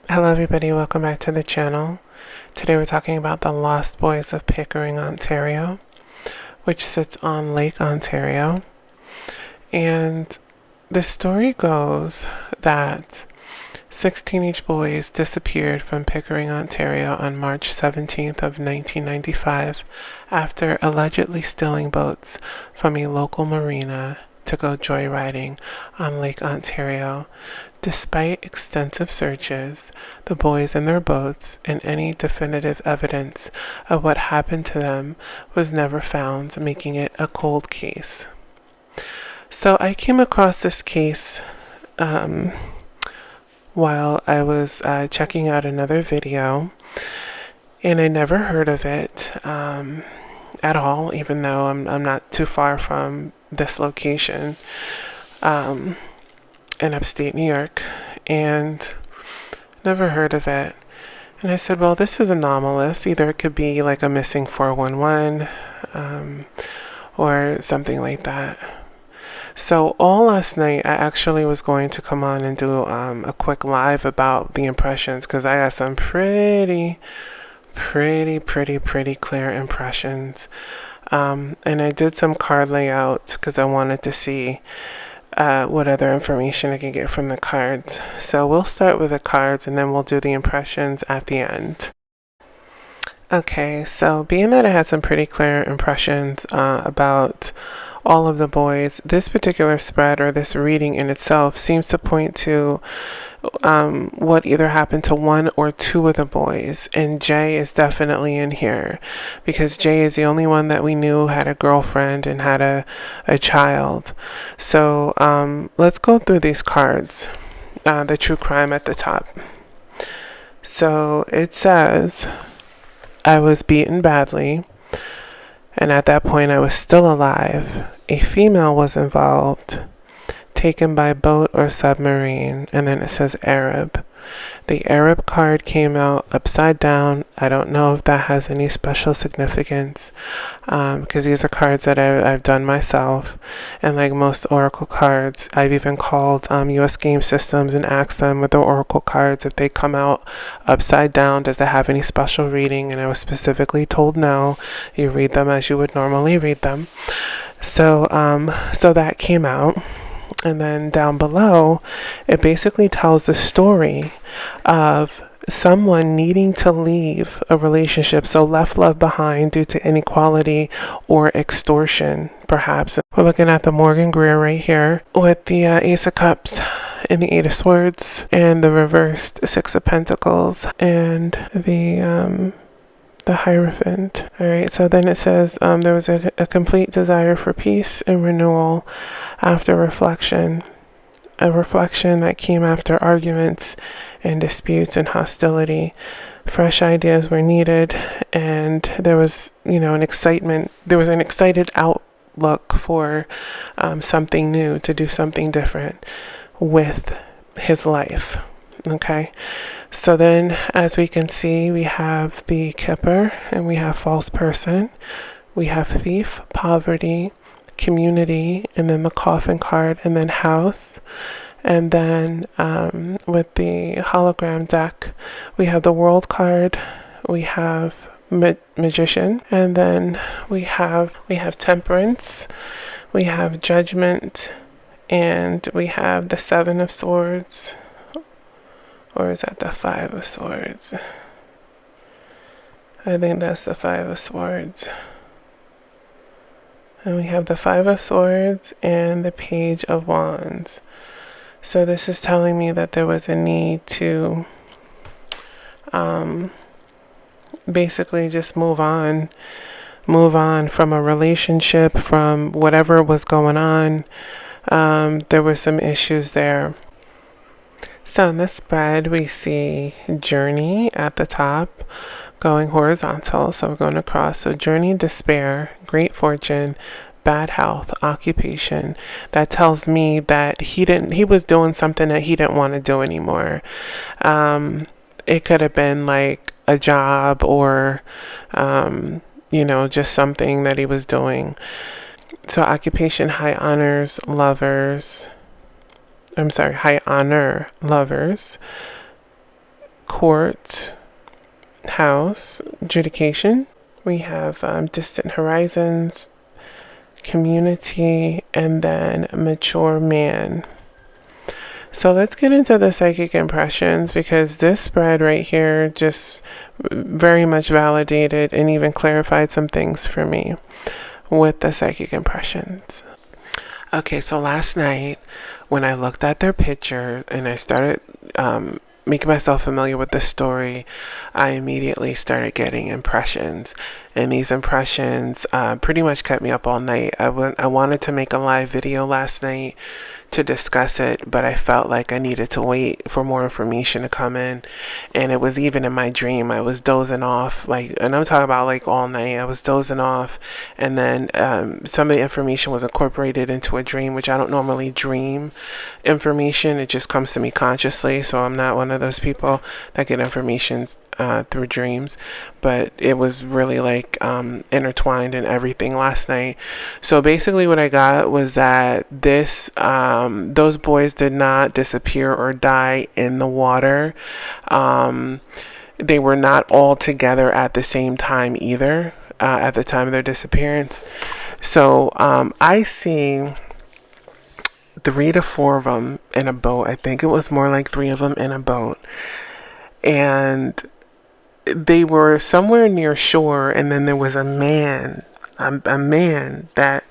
Hello everybody, welcome back to the channel. Today we're talking about the Lost Boys of Pickering, Ontario, which sits on Lake Ontario. And the story goes that 6 teenage boys disappeared from Pickering, Ontario on March 17th of 1995 after allegedly stealing boats from a local marina to go joyriding on Lake Ontario. Despite extensive searches, the boys and their boats and any definitive evidence of what happened to them was never found, making it a cold case. So I came across this case while I was checking out another video, and I never heard of it at all, even though I'm not too far from this location in upstate New York, and never heard of it. And I said, well, this is anomalous. Either it could be like a missing 411 or something like that. So all last night, I actually was going to come on and do a quick live about the impressions, because I got some pretty clear impressions. And I did some card layouts because I wanted to see what other information I can get from the cards. So we'll start with the cards and then we'll do the impressions at the end. Okay, so being that I had some pretty clear impressions about all of the boys, this particular spread or this reading in itself seems to point to what either happened to one or two of the boys, and Jay is definitely in here because Jay is the only one that we knew had a girlfriend and had a child. So let's go through these cards. The true crime at the top. So it says, I was beaten badly, and at that point I was still alive. A female was involved, taken by boat or submarine, and then it says Arab. The Arab card came out upside down. I don't know if that has any special significance because these are cards that I've done myself, and like most oracle cards, I've even called US game systems and asked them with the oracle cards if they come out upside down, does it have any special reading, and I was specifically told no, you read them as you would normally read them. So that came out. And then down below, it basically tells the story of someone needing to leave a relationship, so left love behind due to inequality or extortion, perhaps. We're looking at the Morgan Greer right here with the Ace of Cups and the Eight of Swords and the reversed Six of Pentacles and the Hierophant. All right, so then it says there was a complete desire for peace and renewal after reflection, a reflection that came after arguments and disputes and hostility. Fresh ideas were needed, and there was, an excitement. There was an excited outlook for something new, to do something different with his life. Okay, so then as we can see, we have the Kipper and we have false person, we have thief, poverty, community, and then the coffin card, and then house. And then with the hologram deck, we have the world card, we have magician, and then we have temperance, we have judgment, and we have the Seven of Swords. Or is that the Five of Swords? I think that's the Five of Swords. And we have the Five of Swords and the Page of Wands. So this is telling me that there was a need to basically just move on from a relationship, from whatever was going on. There were some issues there. So in this spread, we see journey at the top going horizontal. So we're going across. So journey, despair, great fortune, bad health, occupation. That tells me that he was doing something that he didn't want to do anymore. It could have been like a job or, just something that he was doing. So occupation, high honors, lovers. High honor, lovers. court house adjudication. We have distant horizons, community, and then mature man. So let's get into the psychic impressions, because this spread right here just very much validated and even clarified some things for me with the psychic impressions. Okay, so last night when I looked at their picture and I started making myself familiar with the story, I immediately started getting impressions. And these impressions pretty much kept me up all night. I wanted to make a live video last night to discuss it, but I felt like I needed to wait for more information to come in. And it was even in my dream, I was dozing off, and I'm talking about like all night. I was dozing off, and then some of the information was incorporated into a dream, which I don't normally dream information. It just comes to me consciously, so I'm not one of those people that get information through dreams. But it was really like intertwined in everything last night. So basically what I got was that those boys did not disappear or die in the water. They were not all together at the same time either, at the time of their disappearance. So I see 3 to 4 of them in a boat. I think it was more like 3 of them in a boat. And they were somewhere near shore, and then there was a man that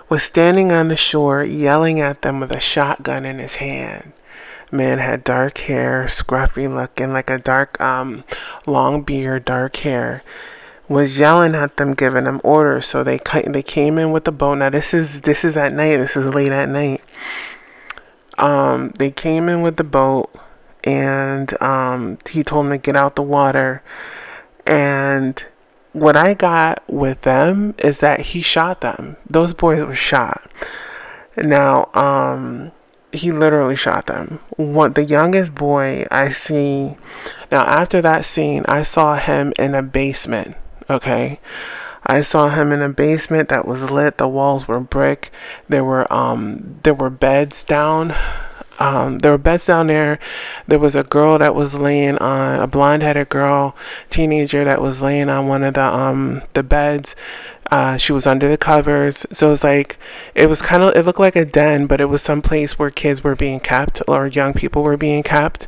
was standing on the shore yelling at them with a shotgun in his hand. Man had dark hair, scruffy looking, like a dark long beard, dark hair, was yelling at them, giving them orders. So they came in with the boat. Now this is at night. This is late at night. They came in with the boat, and he told them to get out the water. And what I got with them is that he shot them. Those boys were shot. Now, he literally shot them. The youngest boy I see, now after that scene, I saw him in a basement, okay? I saw him in a basement that was lit. The walls were brick. There were beds down. There were beds down there. There was a girl that was laying on, a blonde-headed girl, teenager that was laying on one of the beds. She was under the covers. So it looked like a den, but it was some place where kids were being kept, or young people were being kept.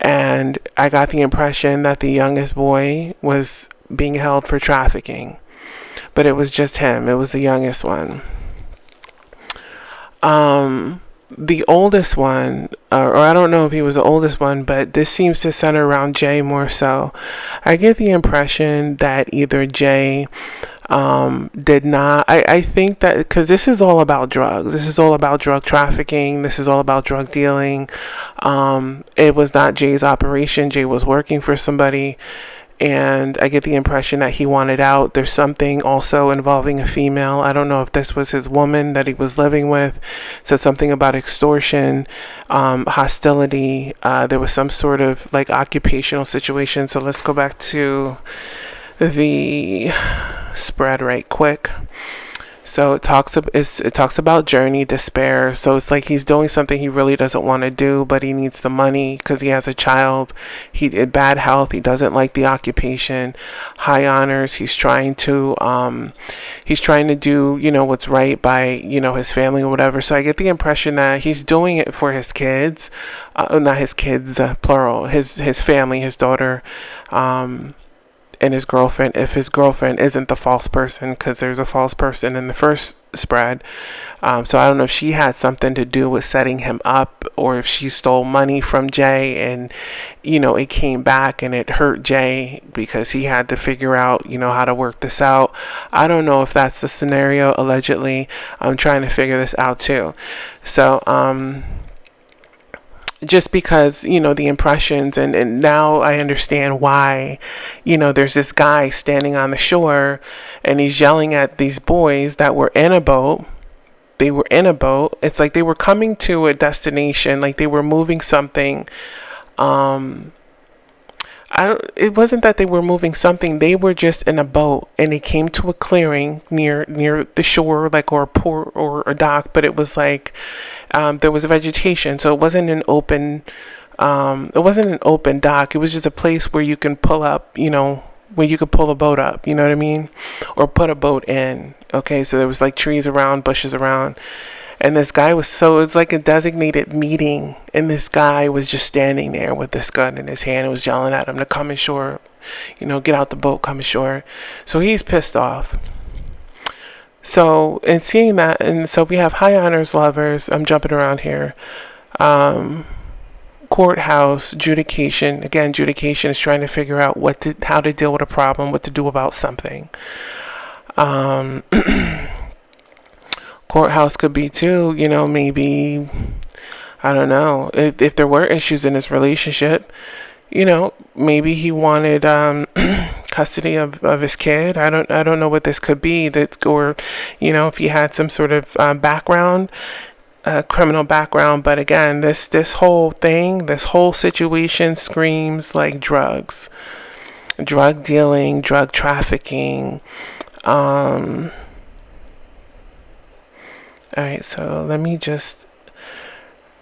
And I got the impression that the youngest boy was being held for trafficking. But it was just him. It was the youngest one. The oldest one, or I don't know if he was the oldest one, but this seems to center around Jay more so. I get the impression that either Jay did not, I think that, because this is all about drugs. This is all about drug trafficking. This is all about drug dealing. It was not Jay's operation. Jay was working for somebody. And I get the impression that he wanted out. There's something also involving a female. I don't know if this was his woman that he was living with. Said something about extortion, hostility. There was some sort of like occupational situation. So let's go back to the spread right quick. So it talks about journey, despair. So it's like he's doing something he really doesn't want to do, but he needs the money because he has a child. He had bad health. He doesn't like the occupation. High honors. He's trying to do, what's right by, his family or whatever. So I get the impression that he's doing it for his kids, not his kids, plural, his family, his daughter, and his girlfriend, if his girlfriend isn't the false person, because there's a false person in the first spread. So I don't know if she had something to do with setting him up, or if she stole money from Jay and, it came back and it hurt Jay because he had to figure out, how to work this out. I don't know if that's the scenario. Allegedly, I'm trying to figure this out too. So, just because, the impressions, and now I understand why, there's this guy standing on the shore and he's yelling at these boys that were in a boat. They were in a boat. It's like they were coming to a destination, like they were moving something. It wasn't that they were moving something. They were just in a boat and they came to a clearing near the shore, like, or a port or a dock, but it was like, there was vegetation. So it wasn't an open It wasn't an open dock. It was just a place where you can pull up, where you could pull a boat up, you know what I mean? Or put a boat in. Okay, so there was like trees around, bushes around. And this guy it's like a designated meeting. And this guy was just standing there with this gun in his hand and was yelling at him to come ashore, get out the boat, come ashore. So he's pissed off. So, in seeing that, and so we have high honors lovers. I'm jumping around here. Courthouse, adjudication. Again, adjudication is trying to figure out how to deal with a problem, what to do about something. Courthouse could be too, maybe, I don't know, if there were issues in his relationship, maybe he wanted custody of his kid. I don't know what this could be, or if he had some sort of background, criminal background. But again, this whole thing, this whole situation screams like drugs, drug dealing, drug trafficking. All right, so let me just,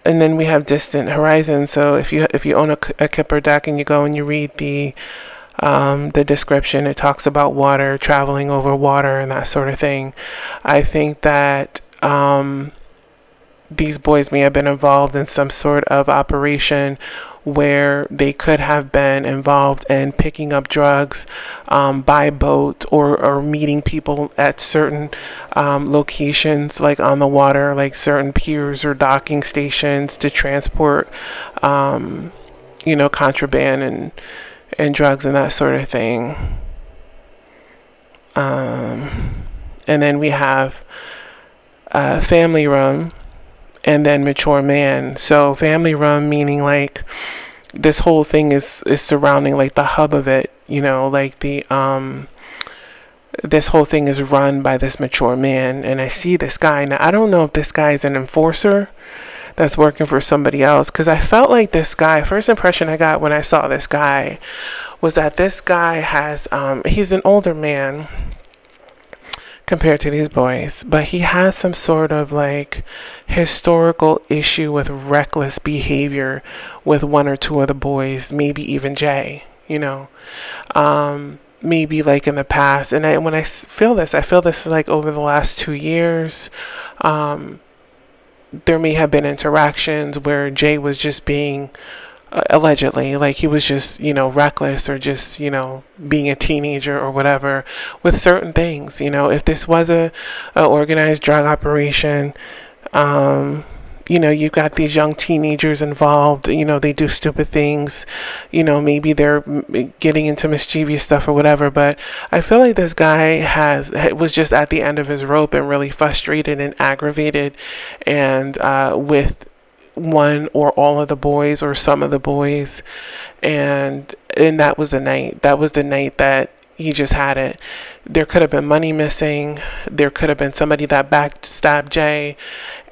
and then we have distant horizon. So if you own a Kipper deck and you go and you read the description, it talks about water, traveling over water, and that sort of thing. I think that these boys may have been involved in some sort of operation where they could have been involved in picking up drugs by boat, or meeting people at certain locations, like on the water, like certain piers or docking stations, to transport contraband and drugs and that sort of thing. And then we have family room, and then mature man. So family room meaning like this whole thing is surrounding like the hub of it, like the this whole thing is run by this mature man. And I see this guy. Now I don't know if this guy is an enforcer that's working for somebody else, because I felt like this guy, first impression I got when I saw this guy was that this guy has he's an older man compared to these boys, but he has some sort of like historical issue with reckless behavior with one or two of the boys, maybe even Jay, maybe like in the past. And when I feel this like over the last 2 years. There may have been interactions where Jay was just being allegedly, like he was just, reckless, or just, being a teenager or whatever with certain things. If this was a organized drug operation, you've got these young teenagers involved, they do stupid things, maybe they're getting into mischievous stuff or whatever. But I feel like this guy was just at the end of his rope and really frustrated and aggravated, and with one or all of the boys or some of the boys, and that was the night that he just had it. There could have been money missing. There could have been somebody that backstabbed Jay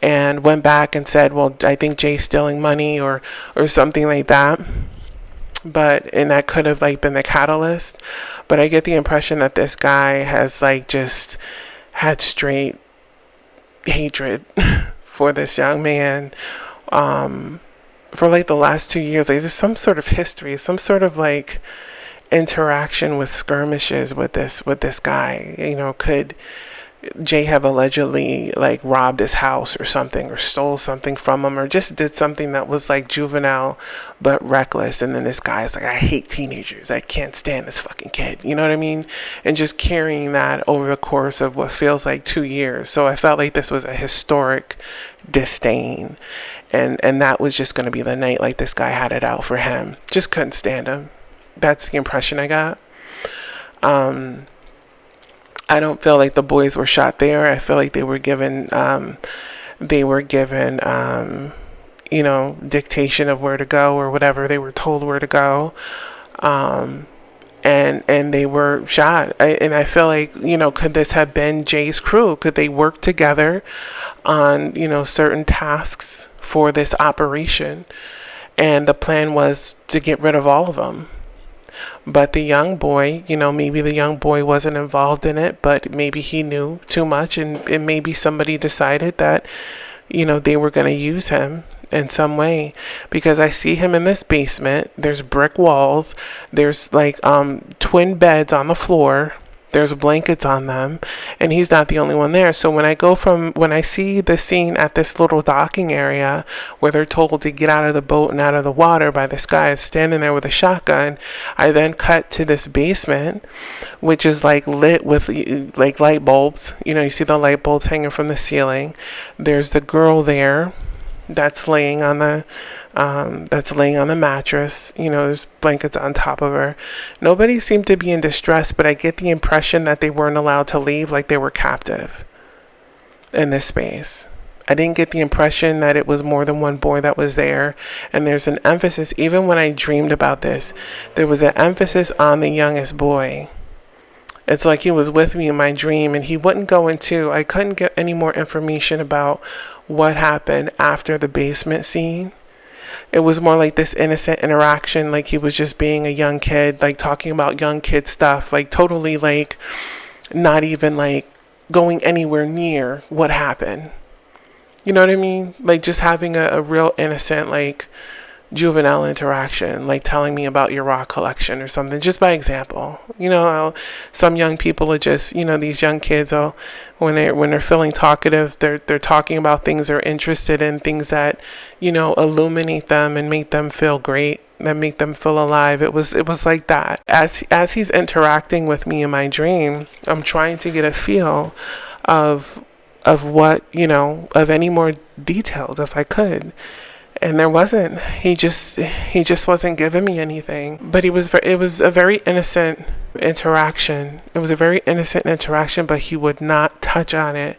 and went back and said, well, I think Jay's stealing money, or something like that. And that could have like been the catalyst. But I get the impression that this guy has like just had straight hatred for this young man for like the last 2 years. Like there's some sort of history, some sort of like interaction with skirmishes with this guy. Could Jay have allegedly like robbed his house or something, or stole something from him, or just did something that was like juvenile but reckless? And then this guy's like, I hate teenagers, I can't stand this fucking kid, you know what I mean? And just carrying that over the course of what feels like 2 years. So I felt like this was a historic disdain, and that was just going to be the night. Like this guy had it out for him, just couldn't stand him. That's the impression I got. I don't feel like the boys were shot there. I feel like they were given dictation of where to go, or whatever. They were told where to go. And they were shot. And I feel like, could this have been Jay's crew? Could they work together on, certain tasks for this operation? And the plan was to get rid of all of them. But the young boy, maybe the young boy wasn't involved in it, but maybe he knew too much, and maybe somebody decided that, they were going to use him in some way, because I see him in this basement. There's brick walls. There's like twin beds on the floor. There's blankets on them, and he's not the only one there. So when I see the scene at this little docking area where they're told to get out of the boat and out of the water by this guy standing there with a shotgun, I then cut to this basement, which is like lit with like light bulbs. You see the light bulbs hanging from the ceiling. There's the girl there that's laying on the mattress. There's blankets on top of her. Nobody seemed to be in distress, but I get the impression that they weren't allowed to leave, like they were captive in this space. I didn't get the impression that it was more than one boy that was there. And there's an emphasis, even when I dreamed about this, there was an emphasis on the youngest boy. It's like he was with me in my dream, and he wouldn't go into, I couldn't get any more information about what happened after the basement scene. It was more like this innocent interaction, like he was just being a young kid, like talking about young kid stuff, like totally like not even like going anywhere near what happened. You know what I mean? Like just having a real innocent, like juvenile interaction, like telling me about your rock collection or something, just by example. How some young people are just, these young kids, when they're feeling talkative, they're talking about things they're interested in, things that illuminate them and make them feel great, that make them feel alive. It was like that. As he's interacting with me in my dream, I'm trying to get a feel of what, of any more details if I could. And there wasn't. He just wasn't giving me anything. But it was a very innocent interaction. It was a very innocent interaction, but he would not touch on it.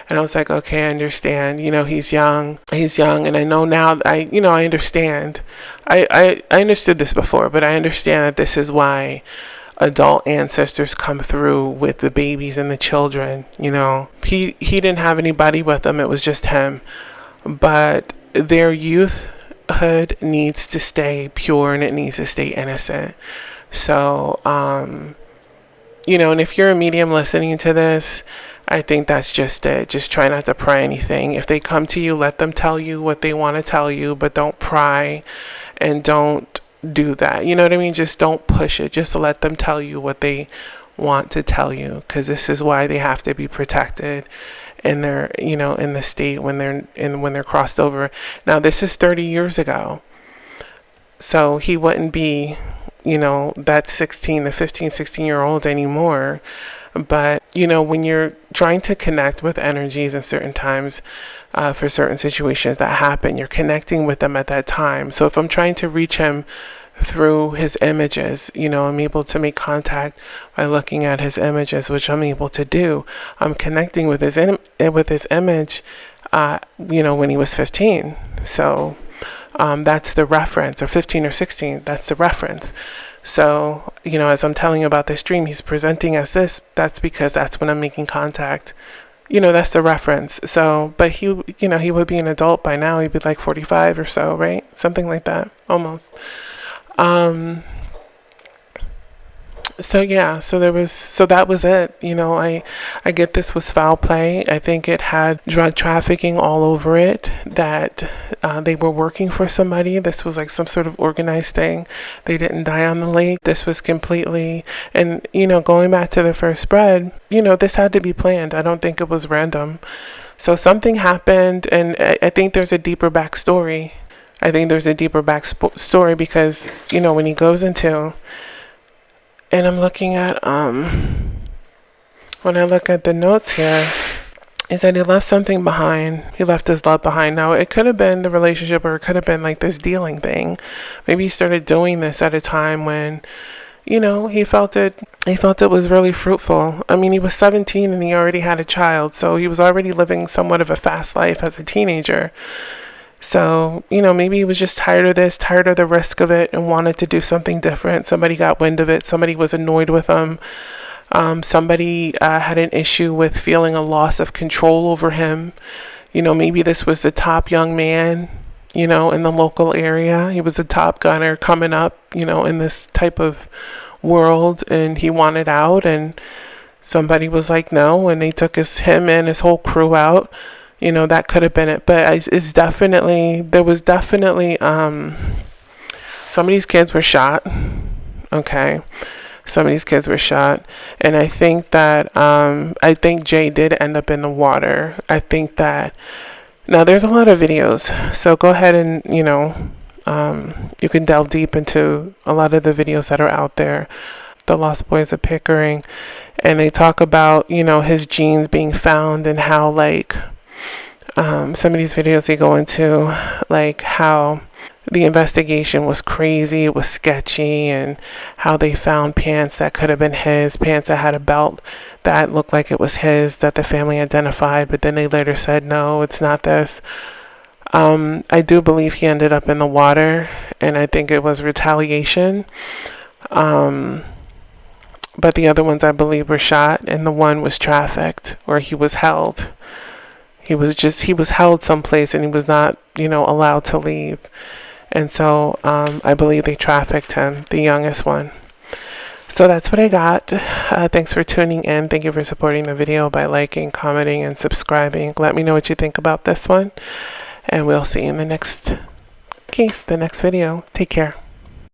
And I was like, okay, I understand. He's young, and I know now. I understand. I understood this before, but I understand that this is why adult ancestors come through with the babies and the children. He didn't have anybody with him. It was just him. But their youthhood needs to stay pure, and it needs to stay innocent. So, and if you're a medium listening to this, I think that's just it. Just try not to pry anything. If they come to you, let them tell you what they want to tell you, but don't pry and don't do that. You know what I mean? Just don't push it. Just let them tell you what they want to tell you, because this is why they have to be protected in their, in the state when they're crossed over. Now, this is 30 years ago. So he wouldn't be, that 16-year-old anymore. But, when you're trying to connect with energies in certain times, for certain situations that happen, you're connecting with them at that time. So if I'm trying to reach him through his images, I'm able to make contact by looking at his images, which I'm able to do. I'm connecting with his image, when he was 15. So that's the reference, or 15 or 16. That's the reference. So, as I'm telling you about this dream, he's presenting as this. That's because that's when I'm making contact. That's the reference. So, but he would be an adult by now. He'd be like 45 or so, right? Something like that, almost. So that was it. I get this was foul play. I think it had drug trafficking all over it, that they were working for somebody. This was like some sort of organized thing. They didn't die on the lake. This was completely, and going back to the first spread, this had to be planned. I don't think it was random. So something happened, and I think there's a deeper backstory. Because, when he goes into, and I'm looking at, when I look at the notes here, is that he left something behind. He left his love behind. Now, it could have been the relationship, or it could have been like this dealing thing. Maybe he started doing this at a time when, he felt it was really fruitful. I mean, he was 17 and he already had a child. So he was already living somewhat of a fast life as a teenager. So, maybe he was just tired of this, tired of the risk of it, and wanted to do something different. Somebody got wind of it. Somebody was annoyed with him. Somebody had an issue with feeling a loss of control over him. Maybe this was the top young man, in the local area. He was the top gunner coming up, in this type of world, and he wanted out, and somebody was like, no, and they took him and his whole crew out. you know, that could have been it. But it's definitely, there was definitely, some of these kids were shot. Okay. Some of these kids were shot. And I think that, I think Jay did end up in the water. I think that, now there's a lot of videos. So go ahead and, you know, you can delve deep into a lot of the videos that are out there. The Lost Boys of Pickering. And they talk about, you know, his jeans being found and how, like, some of these videos they go into, like, how the investigation was crazy, it was sketchy, and how they found pants that could have been his, pants that had a belt that looked like it was his, that the family identified, but then they later said, no, it's not this. I do believe he ended up in the water, and I think it was retaliation. But the other ones I believe were shot, and the one was trafficked, or he was held. He was held someplace, and he was not, you know, allowed to leave. And so I believe they trafficked him, the youngest one. So that's what I got. Thanks for tuning in. Thank you for supporting the video by liking, commenting, and subscribing. Let me know what you think about this one. And we'll see you in the next case, the next video. Take care.